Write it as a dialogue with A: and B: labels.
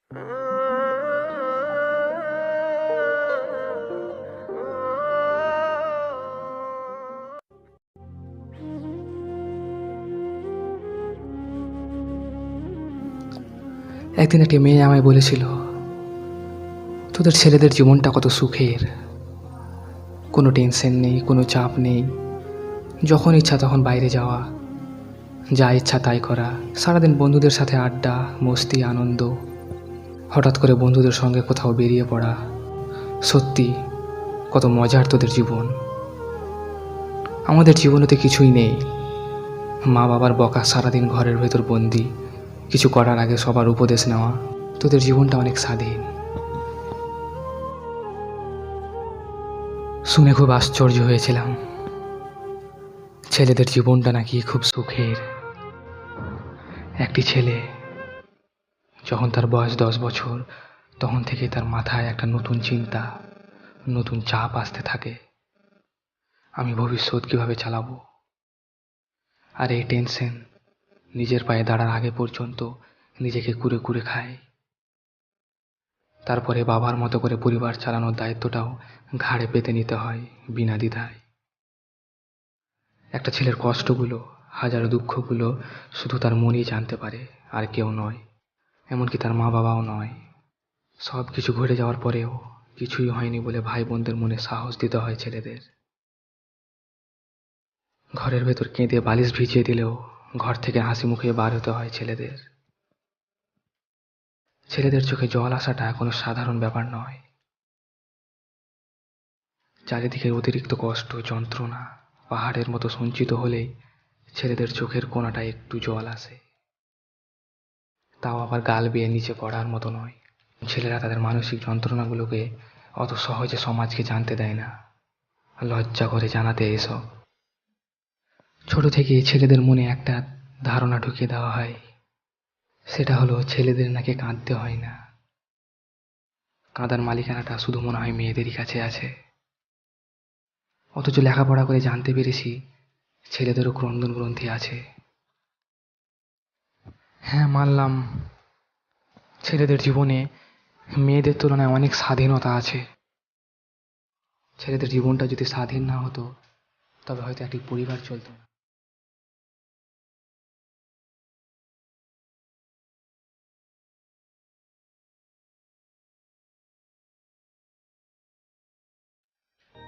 A: একদিন একটি মেয়ে আমায় বলেছিল, তোদের ছেলেদের জীবনটা কত সুখের, কোনো টেনশন নেই, কোনো চাপ নেই, যখন ইচ্ছা তখন বাইরে যাওয়া, যা ইচ্ছা তাই করা, সারাদিন বন্ধুদের সাথে আড্ডা, মস্তি, আনন্দ, হঠাৎ করে বন্ধুদের সঙ্গে কোথাও বেরিয়ে পড়া। সত্যি কত মজার তোদের জীবন। আমাদের জীবনেতে কিছুই নেই, মা বাবার বকা, সারাদিন ঘরের ভেতর বন্দি, কিছু করার আগে সবার উপদেশ নেওয়া। তোদের জীবনটা অনেক স্বাধীন। শুনে খুব আশ্চর্য হয়েছিলাম, ছেলেদের জীবনটা নাকি খুব সুখের। একটি ছেলে যখন তার বয়স 10 বছর, তখন থেকে তার মাথায় একটা নতুন চিন্তা, নতুন চাপ আসতে থাকে। আমি ভবিষ্যৎ কিভাবে চালাবো, আর এই টেনশন নিজের পায়ে দাঁড়ার আগে পর্যন্ত নিজেকে কুরে কুরে খায়। তারপরে বাবার মতো করে পরিবার চালানোর দায়িত্বটাও ঘাড়ে পেতে নিতে হয় বিনা দ্বিধায়। একটা ছেলের কষ্টগুলো, হাজার দুঃখগুলো শুধু তার মনই জানতে পারে, আর কেউ নয়, এমনকি তার মা বাবাও নয়। সব কিছু ঘটে যাওয়ার পরেও কিছুই হয়নি বলে ভাই বোনদের মনে সাহস দিতে হয় ছেলেদের। ঘরের ভেতর কেঁদে বালিশ ভিজিয়ে দিলেও ঘর থেকে হাসি মুখে বার হতে হয় ছেলেদের। ছেলেদের চোখে জল আসাটা কোনো সাধারণ ব্যাপার নয়। চারিদিকে অতিরিক্ত কষ্ট, যন্ত্রণা পাহাড়ের মতো সঞ্চিত হলেই ছেলেদের চোখের কোণাটায় একটু জল আসে, তাও আবার গাল বেয়ে নিচে পড়ার মতো নয়। ছেলেরা তাদের মানসিক যন্ত্রণাগুলোকে অত সহজে সমাজকে জানতে দেয় না, লজ্জা করে জানাতে এসব। ছোট থেকেই ছেলেদের মনে একটা ধারণা ঢুকিয়ে দেওয়া হয়, সেটা হলো ছেলেদের নাকি কাঁদতে হয় না, কাঁদার মালিকানাটা শুধু মনে হয় মেয়েদেরই কাছে আছে। অথচ লেখাপড়া করে জানতে পেরেছি ছেলেদেরও ক্রন্দন গ্রন্থি আছে। হ্যাঁ, মানলাম ছেলেদের জীবনে মেয়েদের তুলনায় অনেক স্বাধীনতা আছে। ছেলেদের জীবনটা যদি স্বাধীন না হতো, তবে হয়তো একটি পরিবার চলত না।